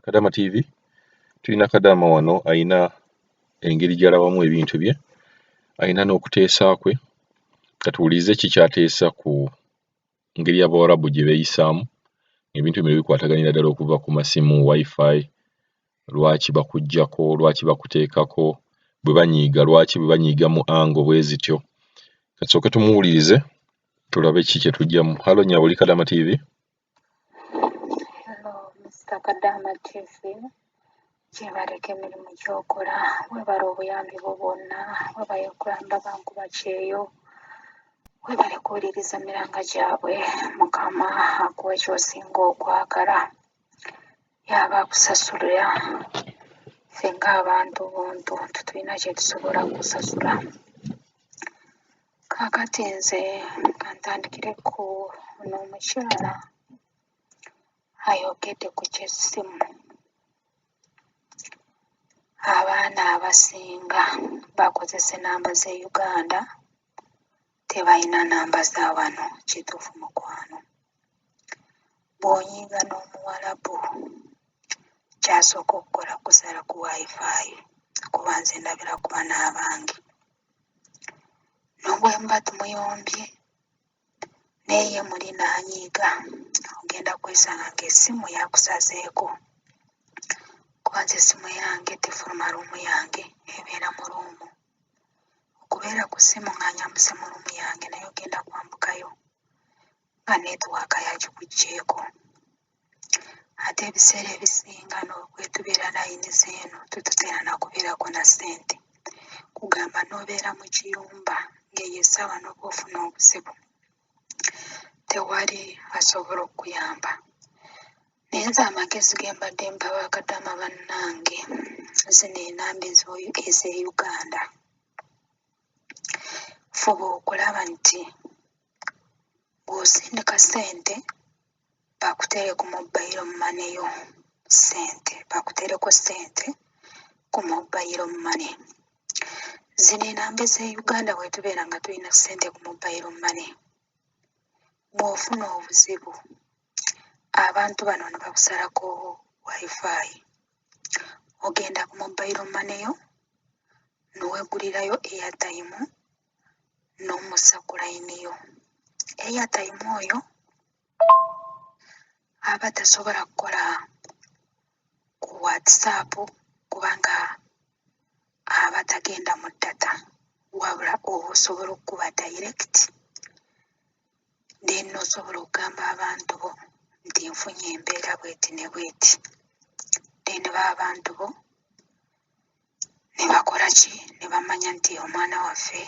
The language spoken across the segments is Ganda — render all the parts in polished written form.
Kadama TV tulina Kadama wano ayina engeri gy'alabamu ebintu bye, ayina n'okuteesa kwe. Katuwulize ki ky'ateesa ku ngeri Abawarabu gye beeyisaamu, ebintu bino bikwataganira ddala okuva ku masimu, wifi, lwaki bakuggyako, lwaki bakuteekako, bwe banyiiga lwaki bwe banyiiga mu angle bwe zityo. Kasooke tumuwulirize tulabe ki kye tuggyamu. Halo nnyabo, oli Kadama TV? Hello, Mr. Kadama TV. Kyebaleka emirimu gy'okola, webale obuyambi bwo bwonna, webale kulamba banku bakyeyo, webale kuwuliriza miranga gyabwe. Mukama akuwa ky'osinga okwagala, yaba akusasulira. Ffe ng'abantu buntu tetulina kye tusobola kusasula. Kaakati nze kantandikire ku ono omukyala ayogedde ku ky'essimu. Abaana abasinga bakozesa ennamba z'e Uganda, tebalina nnamba za wano. Kituufu mukwano? Bw'onyiiga n'Omuwarabu, kyasooka okukola kusala ku wifi, kuba nze ndabira ku baana abange. N'obwe muba tumuyombye naye ye muli n'anyiiga, ogenda kwesanga ng'essimu yakusazeeko. Kuba nze essimu yange tefuluma luumu yange, ebeera mu luumu. Okubeera ku ssimu nga nyambuse mu luumu yange naye ogenda kwambukayo nga netiwaaka yagikuggyeeko. Ate ebiseera ebisinga n'obwe tubeera layini z'eno tetutera na kubeerako na ssente. Kugamba n'obeera mu kiyumba ng'eyo essaawa n'oba ofuna obuzibu, tewali asobola okuyamba. Naye nze amagezi ge mbadde mpa Bakadama bannange, zino ennamba ez'e Uganda. Fuba okulaba nti bw'osindika ssente bakutere ku mobile money yo ssente, bakutereko ssente ku mobile money. Zino ennamba ez'e Uganda bwe tubeera nga tulina ssente ku mobile money, bw'ofuna obuzibu abantu bano ne bakusalako wifi, ogenda ku mobile money yo n'oweegulirayo airtime n'omussa ku layini yo. Airtime oyo aba tasobola kukola ku WhatsApp kubanga aba tagenda mu data, wabula osobola okukuba direct, then osobola okugamba abantu bo nti nfunye embeera bweti ne bweti, then baba abantu bo ne bakola ki, ne bamanya nti omwana waffe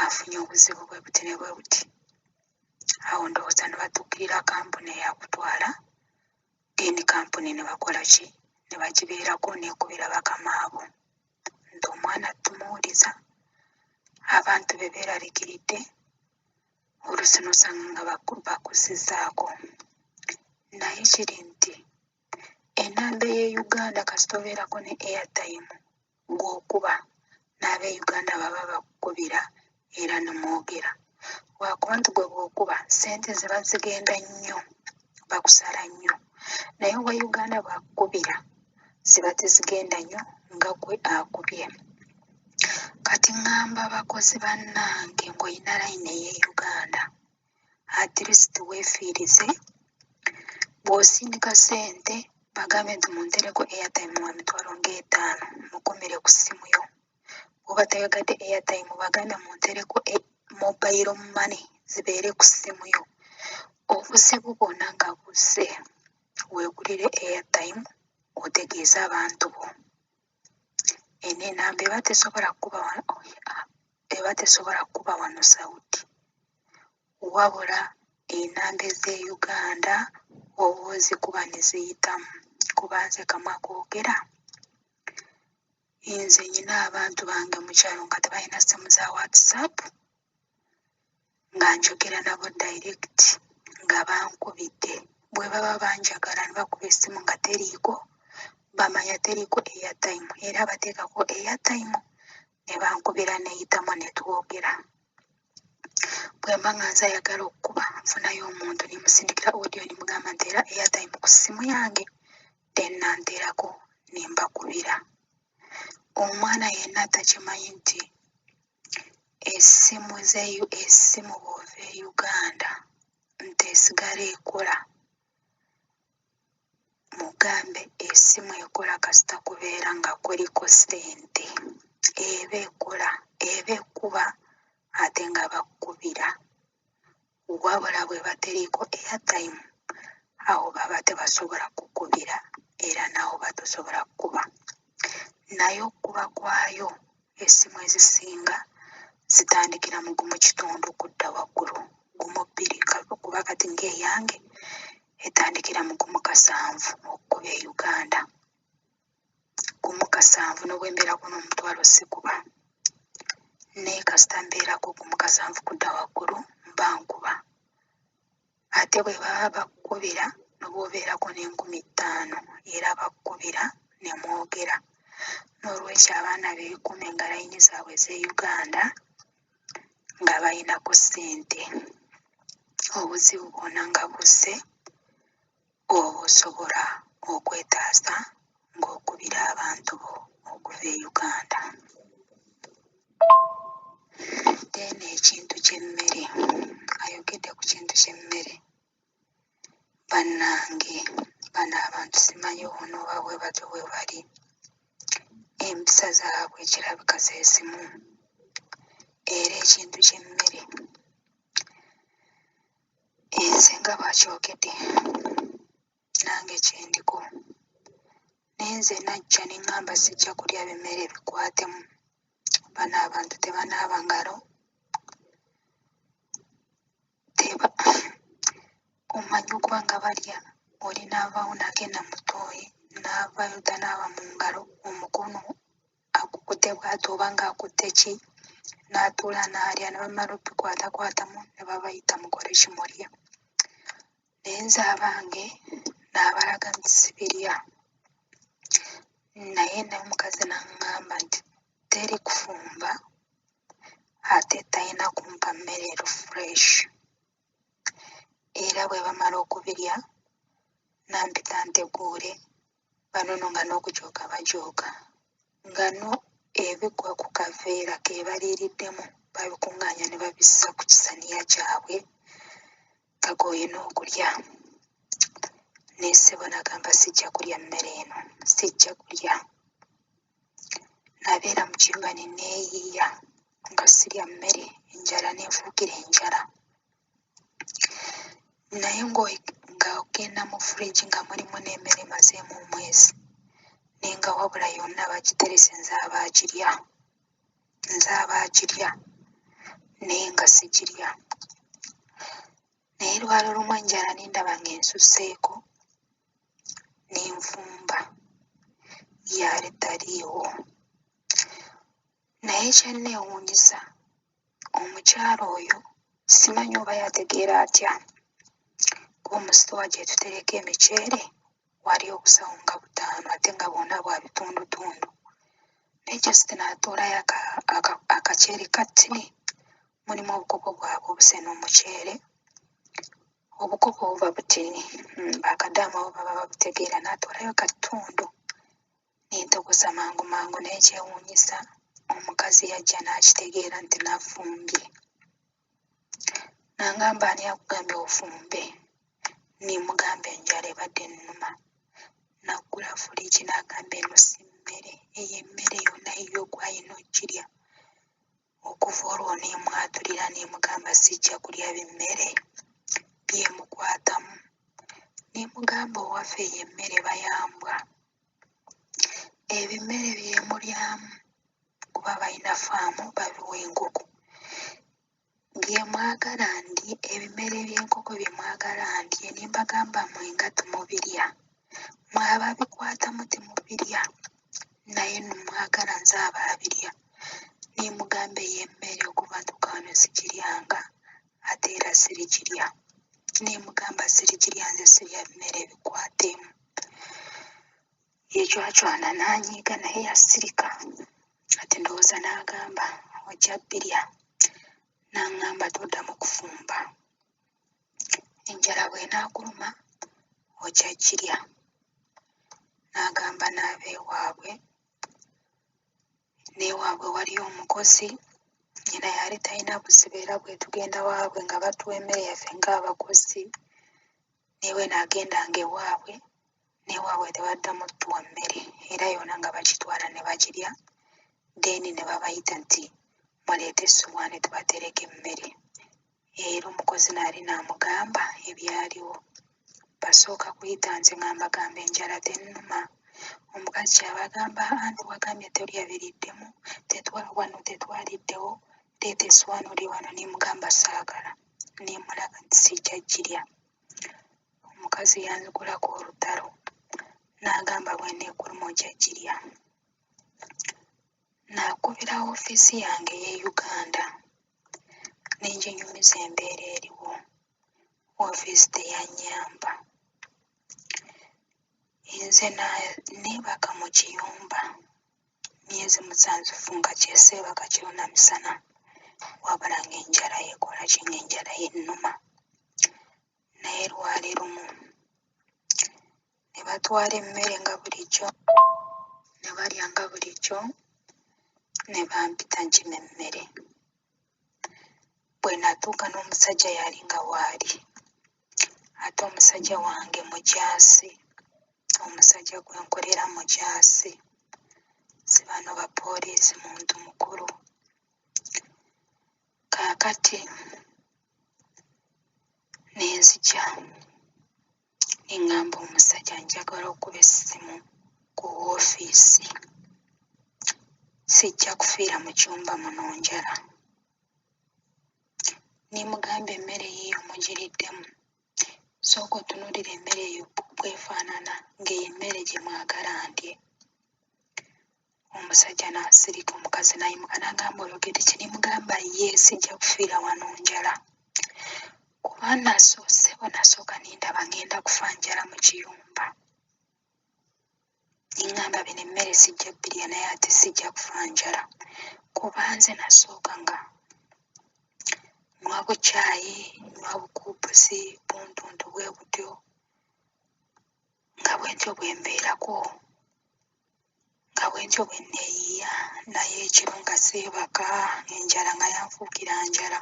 afunye obuzibu bwe buti ne bwe buti. Awo ndowooza ne batuukirira kampuni eyakutwala, then kampuni ne bakola ki, ne bagibeerako n'ekubira bakama abo nti omwana tumuwuliza. Abantu be beeraliikiridde, oluusi n'osanga nga bakusizaako. Naye kiri nti ennamba ey'e Uganda kasita obeerako ne airtime, gw'okuba n'ab'e Uganda baba bakukubira era ne mwogera. Lwakuba nti gwe bw'okuba ssente ziba zigenda nnyo, bakusala nnyo. Naye owa Uganda bw'akukubira ziba tezigenda nnyo nga gwe akubye. Kati ŋŋamba abakozi bannange ng'olina layini ey'e Uganda, at least weefiirize. Bw'osindika ssente bagambe nti muntereko airtime wa mitwalo ng'etaano, mukumire ku ssimu yo. Bw'oba toyagadde airtime bagambe muntereko mobile money zibeere ku ssimu yo. Obuzibu bwonna nga buzze, weegulire airtime, otegeeze abantu bo. Eno ennamba eba tesobola kuba wano Saudi, wabula ennamba ez'e Uganda oba ozikuba ne ziyitamu. Kuba nze kamwe akoogera, nze nyina abantu bange mu kyalo nga tebalina ssimu za WhatsApp, nga njogera nabo direct nga bankubidde. Bwe baba banjagala ne bakuba essimu nga teriiko, bamanya teriiko airtime era bateekako airtime ne bankubira neyitamu ne twogera. Bwe mba nga nze ayagala okukuba, nfunayo omuntu ne musindikira audio ne mugamba nti era airtime ku ssimu yange, tennanteerako ne mbakubira. Omwana yenna takimanyi nti essimu bw'ova e Uganda nti esigala ekola. Mugambe essimu ekola kasita kubeera nga kuliko ssente. Eba ekola, eba ekuba ate nga bakubira. Wabula bwe bateriiko airtime, awo baba tebasobola kukubira era nawo batasobola kukuba. Naye okukuba kwayo essimu ezisinga zitandikira mu gumu kitundu kudda waggulu, gumu bbiri, kuba kati ng'eyange etandikira mu gumu kasanvu okukuba e Uganda. Gumu kasanvu n'obwe mbeerako n'omutwalo sikuba. Naye kasita mbeerako gumu kasanvu kudda waggulu mba nkuba. Ate bwe baba bakukubira n'obwobeerako n'5000 era bakukubira ne mwogera. N'olwekyo abaana beekuume nga layini zaabwe z'e Uganda nga balinako ssente. Obuzibu bwonna nga busse, oba osobola okwetaasa ng'okubira abantu bo okuva e Uganda. Then ekintu ky'emmere, ayogedde ku kintu ky'emmere. Bannange, bano abantu simanyi onooba bwe batyo bwe bali. Empisa zaabwe kirabika ze zimu. Era ekintu ky'emmere, nze nga bw'akyogedde nange kyendiko. Naye nze najja ne ŋŋamba sijja kulya bimere bikwatemu. Bano abantu tebanaaba ngalo. Omanyi okuba nga balya, olinaavaawo n'agenda mu ttooyi n'avaayo tanaaba mu ngalo, omukono agukutte bw'ati oba ng'akutte ki, n'atuula n'alya, ne bamala obikwatakwatamu ne babayita mukole kimulya. Naye nze abange n'abalaga nti sibirya. Naye n'omukazi n'aŋŋamba nti teri kufumba ate talina kumpa mmere erufureshi. Era bwe bamala okubirya nampita nteguule, bano nno nga n'okujooga bajooga, nga no ebigwa ku kaveera ke baliiriddemu babikuŋŋaanya ne babissa ku kisaniya kyabwe kagooye n'okulya. Naye ssebo n'agamba sijja kulya mmere eno, sijja kulya. Nabeera mu kibuga ne neeyiiya nga sirya mmere, enjala n'enfuukira enjala. Naye ng'ogenda mu fridge nga mulimu n'emmere emazeemu omwezi, naye nga wabula yonna bagiterese nze abaagirya, naye nga sigirya. Naye lwali lumu enjala nendaba ng'ensusseeko n'enfumba, lyali taliiwo. Naye kyanneewuunyisa, omukyala oyo simanyi oba yategeera atya, kuba mu sitoowa gye tutereka emiceere wali obusawo nga 5 ate nga bwonna bwa bitundutundu. Naye kyasite n'atuulayo akaceere ka ttini, mulimu obukopo bwabwe obuse n'omuceere. Obukopo buba butini, bakadaama bo baba babutegeera, n'atuulayo kattundu. N'entogoza mangu mangu, naye kyewuunyisa omukazi yajja n'akitegeera nti nafumbye. N'angamba ani akugambye ofumbe? Nimugamba enjala ebadde ennuma. Naggula fridge n'agamba eno si mmere, eyo emmere yonna yiyo gw'alina ogirya. Okuva olwo neemwatulira neemugamba sijja kulya bimmere byemukwatamu. Neemugamba owaffe eyo emmere bayambwa, ebimere byemulyamu kuba balina faamu babiwa enkoko. Byemwagala ndye, ebimere by'enkoko byemwagala ndye. Ne mbagamba mwenga temubirya, mwe ababikwatamu temubirya, naye nno mwagala nze abaabirya. Neemugamba eyo emmere okuva ntuuka wano sigiryanga, ate era sirigirya. Neemugamba sirigirya, nze sirya bimere bikwatemu. Yecwacwana n'anyiiga naye yasirika. Ati ndowooza n'agamba ojja bbirya. N'aŋŋamba toddamu kufumba, enjala bw'enaakuluma ojja girya. bagamba n'abeewaabwe n'ewaabwe waliyo omukozi nyina yali talina buzibu era bwe tugenda waabwe nga batuwa emmere yaffe ng'abakozi newe n'agendanga ewaabwe n'ewaabwe tebaddamu tuwa mmere era yonna nga bagitwala ne bagirya deni ne babayita nti muleete essowaani tubatereke emmere era omukozi n'ali n'amugamba ebyaliwo basooka kuyita nze nga mbagamba enjala tennuma omukazi kyabagamba anti wagambye tolyabiriddemu wano tetwaliddewo leeta essowaani oli wano nemugamba saagala nemulaga nti sijja girya omukazi yanzigulako olutalo n'agamba bwe neekuluma ojja girya n'akubira woofiisi yange ey'e Uganda nenjinyumiza embeera eriwo woofiisi teyannyamba nze neebaka mu kiyumba myezi 7 nga kyeseebaka kirona misana wabula ng'enjala yeekola ki ng'enjala yennuma naye lwali lumu ne batwala emmere nga bulijjo ne balya nga bulijjo ne bampita nkima emmere bwe natuuka n'omusajja yali nga waali ate omusajja wange mujaasi omusajja gwe nkolera mujaasi si bano bapoliisi muntu mukulu kaakati nenzija neŋŋamba omusajja njagala okuba essimu ku woofiisi sijja kufiira mu kyumba muno njala nemugamba emmere yiyo mugiriddemu sooka otunuulira emmere eyo bwefaanana ng'emmere gye mwagala ndye omusajja n'asirika omukazi nayimuka n'agamba oyogedde ki nemugamba ye sijja kufiira wano njala kuba nasooka nendaba ngenda kufa njala mu kiyumba neŋŋamba bino emmere sijja bbirya naye ate sijja kufa njala kuba nze nasooka nga nywa bukyayi nywa bukuupusi buntuntu bwe butyo nga bwentyo bwe mbeerako nga bwentyo bwe neeyiya naye ekiro nga seebaka enjala nga yanfuukira njala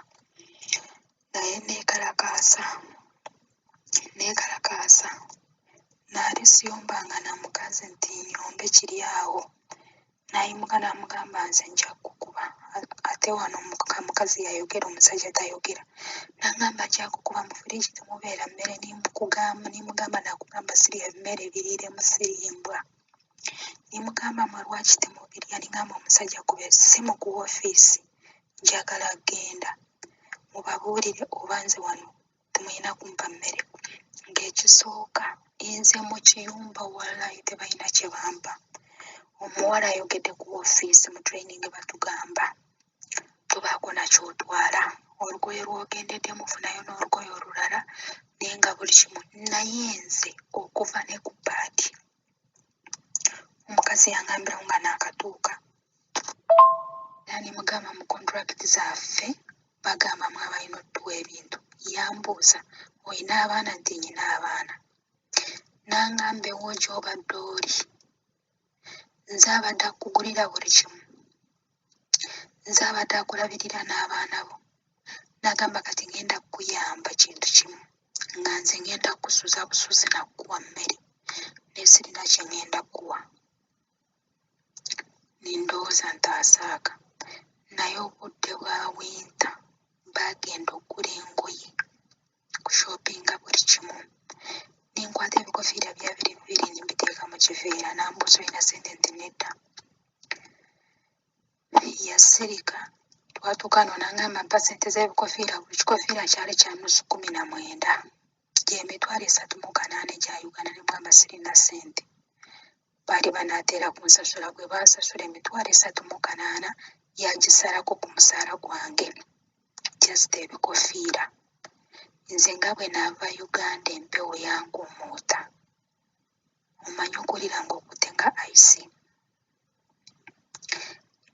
naye neekalakaasa naali siyombanga na mukazi nti nyombe kiri awo nayimuka n'amugamba nze nja kukuba ate wano mukazi yayogera omusajja tayogera n'agamba nja kukuba mu firiji temubeera mmere nemugamba nakugamba sirya mmere biriiremu siriimbwa nemugamba mwe lwaki temubirya negamba omusajja kuba essimu ku woofiisi njagala genda mubabuulire oba nze wano temulina kumpa mmere ng'ekisooka nze mu kiyumba walayi tebalina kye bampa omuwala ayogedde ku woofiisi mu training batugamba tubaako nakyotwala olugoye lwogendedde mufunayo n'olugoye olulala naye nga buli kimu naye nze okuva ne ku paati omukazi yangambirawo nga naakatuuka nemugamba mu kontrakiti zaffe bagamba mwabalina otuwa ebintu yambuuza olina abaana nti nyina abaana n'angamba ewo gy'obadde oli nze abadde akugulira buli kimu nze abadde akulabirira n'abaana bo n'agamba kati ngenda kukuyamba kintu kimu nga nze ngenda kukusuza busuzi nakukuwa mmere naye sirina kye ngenda kukuwa nindowooza ntaasaaka naye obudde bwa winta bagenda okugula engoye kushopinga buli kimu nenkwata ebikofiira bya 2 nembiteeka mu kiveera nambuuza olina sente nti nedda yasirika twatuuka no n'angamba mpa sente z'ebikofiira buli kikofiira kyali kya nusu 19 gy'emitwalo 38 gya Uganda nemugamba sirina sente baali banaateera kunsasula gwe baasasula emitwalo 38 yagisalako ku musaala gwange just ebikofiira nze nga bwe naava Uganda empewo yankuumuuta omanyi okulira ng'okutte nga ice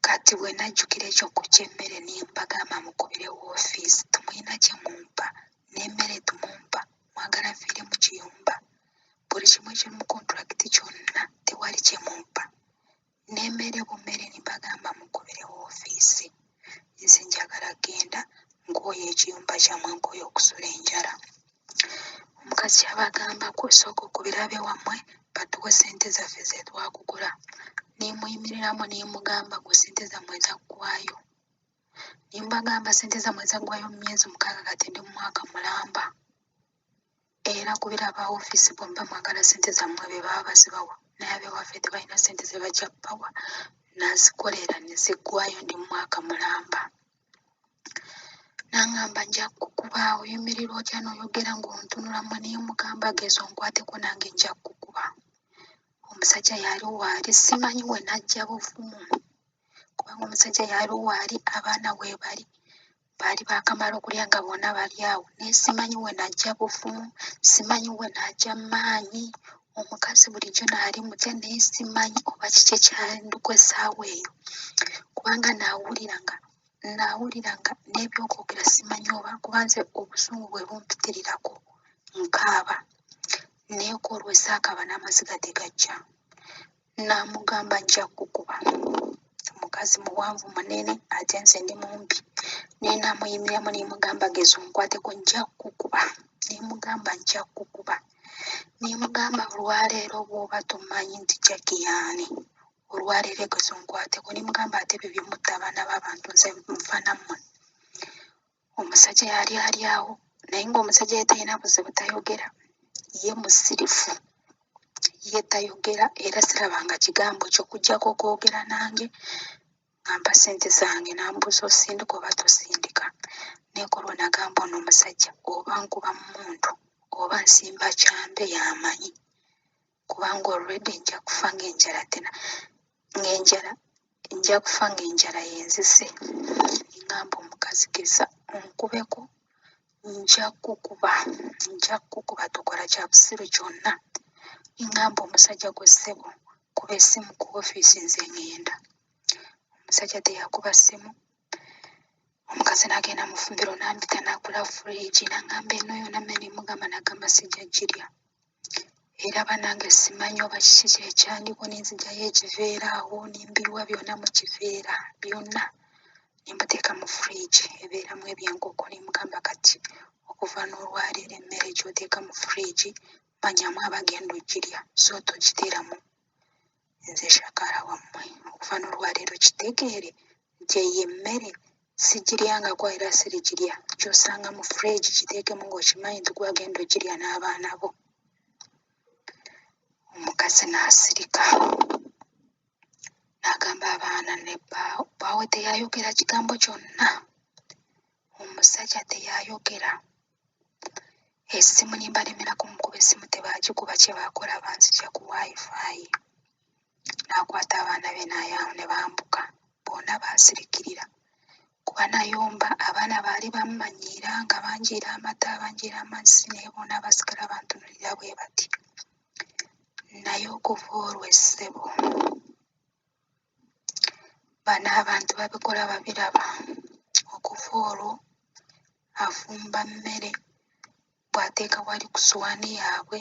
kati bwe najjukira ekyo ku ky'emmere nembagamba mukubire woofiisi temulina kye mumpa n'emmere tumumpa mwagala nfiire mu kiyumba buli kimu ekiri mu kontrakiti kyonna tewali kye n'emmere bummere ne mbagamba mukubire woofiisi. Nze njagala genda nkooye ekiyumba kyammwe nkooye okusula enjala. Omukazi kyabagamba kusooka okubirabe wammwe batuwe ssente zaffe ze twakugula. Nemuyimiriramu nemugamba gwe ssente zammwe zaggwayo. Nembagamba ssente zammwe zaggwayo mu myezi 6 kati ndi mu mwaka mulamba. Era kubiraba woofiisi bomba mwagala ssente zammwe be baba bazibawa. Naye abewaffe tebalina ssente ze bajja kubawa. Nazikolera ne ziggwayo ndi mu mwaka mulamba. Nangamba nja kukuba oyimirira otya n'oyogera ng'ontunulamu nemugamba gezo nkwateko nange nja kukuba. Omusajja yali waali simanyi we najja buvumu. Kubanga omusajja yali waali abaana we baali bakamala okulya nga bonna bali awo. Naye simanyi we najja buvumu, simanyi we najja maanyi. Omukazi bulijjo naali mutya naye simanyi oba kiki ekyanduka essaawa eyo. Kubanga naawuliranga n'ebyokwogera simanyi oba kuba nze obusungu bwe bumpitirirako nkaaba. Naye ko olw'essaakaba n'amaziga tegajja. Namugamba nja kukuba. Omukazi muwanvu munene ate nze ndi mumpi. Naye namuyimiramu nemugamba gezo nkwateko nja kukuba. Nemugamba nja kukuba. Nemugamba olwaleero bw'oba tomanyi nti Jackie yaani. Olwaleero gezo nkwateko. Nemugamba ate byo byemutta abaana b'abantu nze nfaana mmwe. Omusajja yali ali awo naye ng'omusajja ye talina buzibu tayogera. Ye musirifu. Ye tayogera era sirabanga kigambo ky'okuggyako okwogera nange ngamba ssente zange nambuuza osindika oba tosindika. Naye ku olwo nagamba ono omusajja oba nkuba mmundu oba nsimba kyambe yamanyi. Kubanga olwedde nja kufa ng'enjala nja kufa ng'enjala yenzise. Ngamba omukazi geza onkubeko nja kukuba tukola kya busiru kyonna. Ngamba omusajja gwe ssebo kuba essimu ku woofiisi nze ngenda. Omusajja teyakuba ssimu. Omukazi n'agenda mu ffumbiro n'ampita n'agula fridge n'angamba eno yonna mmere mugamba n'agamba sijja girya. Era banange simanyi oba kiki kyekyandiko nenzigyayo ekiveera awo nembiwa byonna mu kiveera byonna nembuteeka mu fridge ebeeramu ebyenkoko. Nemugamba kati okuva n'olwaleero emmere gy'oteeka mu fridge manyamu abagenda ogirya so togiteeramu. Nze shakaala wammwe okuva n'olwaleero kitegeere nti eyo emmere sigiryangako era sirigirya. Ky'osanga mu fridge kiteekemu ng'okimanyi nti gwagenda ogirya n'abaana bo. Omukazi n'asirika n'agamba abaana ne bbaawe teyayogera kigambo kyonna. Omusajja teyayogera. Essimu nimbalemera kumukuba essimu tebaagikuba. Kye baakola banzigya ku wifi. N'akwata abaana be n'ayaawo ne bambuka. Bonna baasirikirira kuba nayomba. Abaana baali bamumanyiira nga banjiira amata banjiira amazzi naye bonna basigala bantunulira bwe bati. Naye okuva olwo essebo bano abantu babikola babiraba. Okuva olwo afumba mmere bw'ateeka wali ku ssowaani yaabwe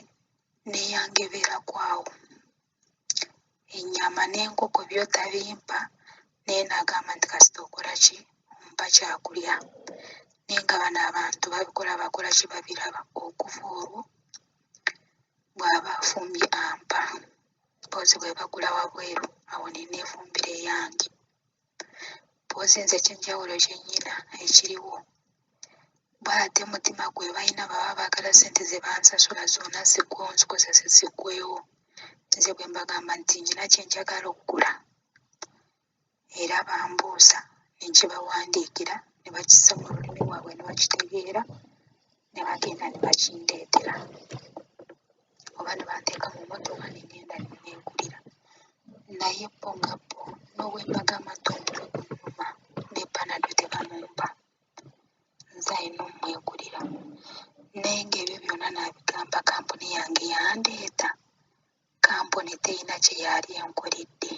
n'eyange ebeerako awo. Ennyama n'enkoko byo tabimpa naye n'agamba nti kasita okola ki ompa kyakulya. Naye nga bano abantu babikola bakola ki babiraba. Okuva olwo bw'aba afumbye ampa mpozzi bwe bagula wabweru awo ne neefumbira eyange. Mpozzi nze ekyenjawulo kye nnyina ekiriwo bw'ate mutima gwe balina baba baagala ssente ze bansasula zonna ziggwewo nzikozese ziggwewo. Nze bwe mbagamba nti nnyina kye njagala okugula era bambuuza ne nkibawandiikira ne bakissa mu lulimi lwabwe ne bakitegeera ne bagenda ne bakindeetera. Oba ne banteeka mu mmotoka ne ngenda ne neegulira. Naye bo nga bo n'obwe mbagamba nti omutwe gunnuma ne panado tebamumpa. Nze alina ommwegulira. Naye ng'ebyo byonna n'abigamba kampuni yange yandeeta. Kampuni terina kye yali enkoledde.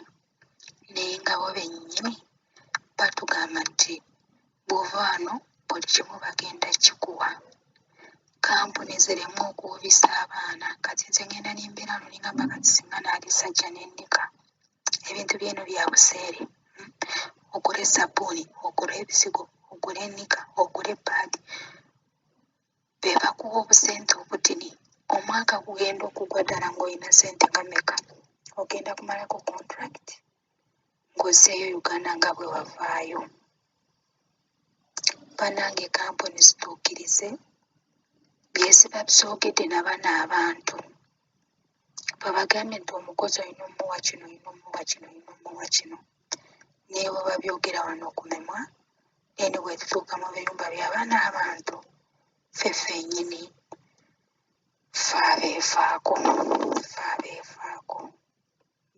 Naye nga bo bennyini batugamba nti bw'ova wano buli kimu bagenda kikuwa. Kampuni zireme okuwubisa abaana. Kati nze ngenda n'embeera luno ngamba kati singa naali sajja nennika ebintu byeno bya buseere. Ogule sabbuuni, ogule ebisigo, ogule ennika, ogule paadi, be bakuwa obusente obutini. Omwaka gugenda okugwa ddala ng'olina sente nga meka, ogenda kumalako contract ng'ozzeeyo Uganda nga bwe wavaayo. Bannange kampuni zituukirize byeziba bisoogedde nabano abantu. Babagambye nti omukozi olina omuwa kino, olina omuwa kino, olina omuwa kino. Naye bwe babyogera wano okumemwa, eni bwe tutuuka mu biyumba by'abaana abantu, ffe ffennyini ffe abeefaako.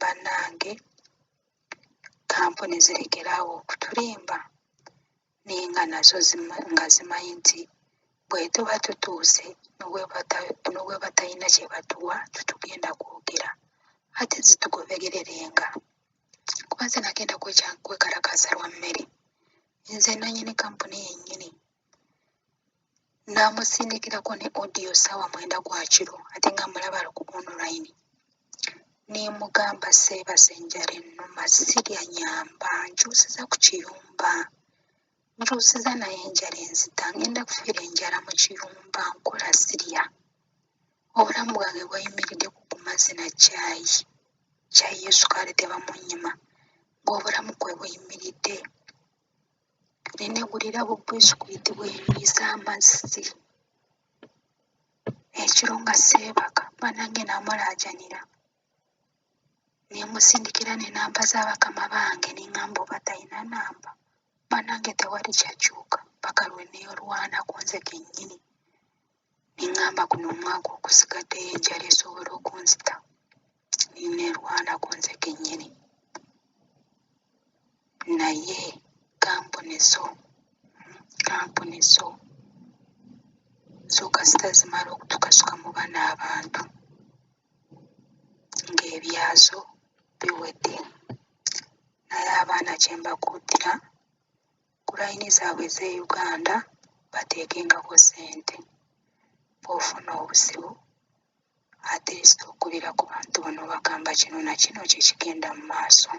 Bannange, kampuni zirekeraawo okutulimba naye nga nazo nga zimanyi nti bwe tuba tutuuse n'obwe batalina kye batuwa tetugenda kwogera, ate zitugobererenga. Kuba nze nagenda kwekalakaasa lwa mmere. Nze nannyini kampuni yennyini naamusindikirako ne audio ssaawa 9 gwa kiro ate nga mulaba ku online. Neemugamba seebase enjala ennuma, sirya nyamba, nkyusiza ku kiyumba. Nkyusiza naye enjala enzita, ngenda kufiira enjala mu kiyumba, nkola sirya. Obulamu bwange bwayimiridde ku mazzi na caayi. Caayi y'essukaali tebamunnyima. Ng'obulamu kwe buyimiridde. Nenegulira bubisikuiti bweyuliza amazzi. Ekiro nga seebaka, bannange naamulaajanira. Neemusindikira ne namba z'abakama bange, neŋŋamba oba talina namba. Bannange tewali kyakyuka, paka lwe neerwanako nze kennyini. Neŋŋamba guno omwaka okusigaddeyo enjala esobola okunzita. Neerwanako nze kennyini. Naye kampuni zo kasita zimala okutukasuka mu bano abantu ng'ebyazo biwedde. Naye abaana kye mbakuutira, ku layini zaabwe ez'e Uganda bateekengako ssente. Bw'ofuna obuzibu ate lisita okulira ku bantu bano bagamba kino na kino kye kigenda mu maaso.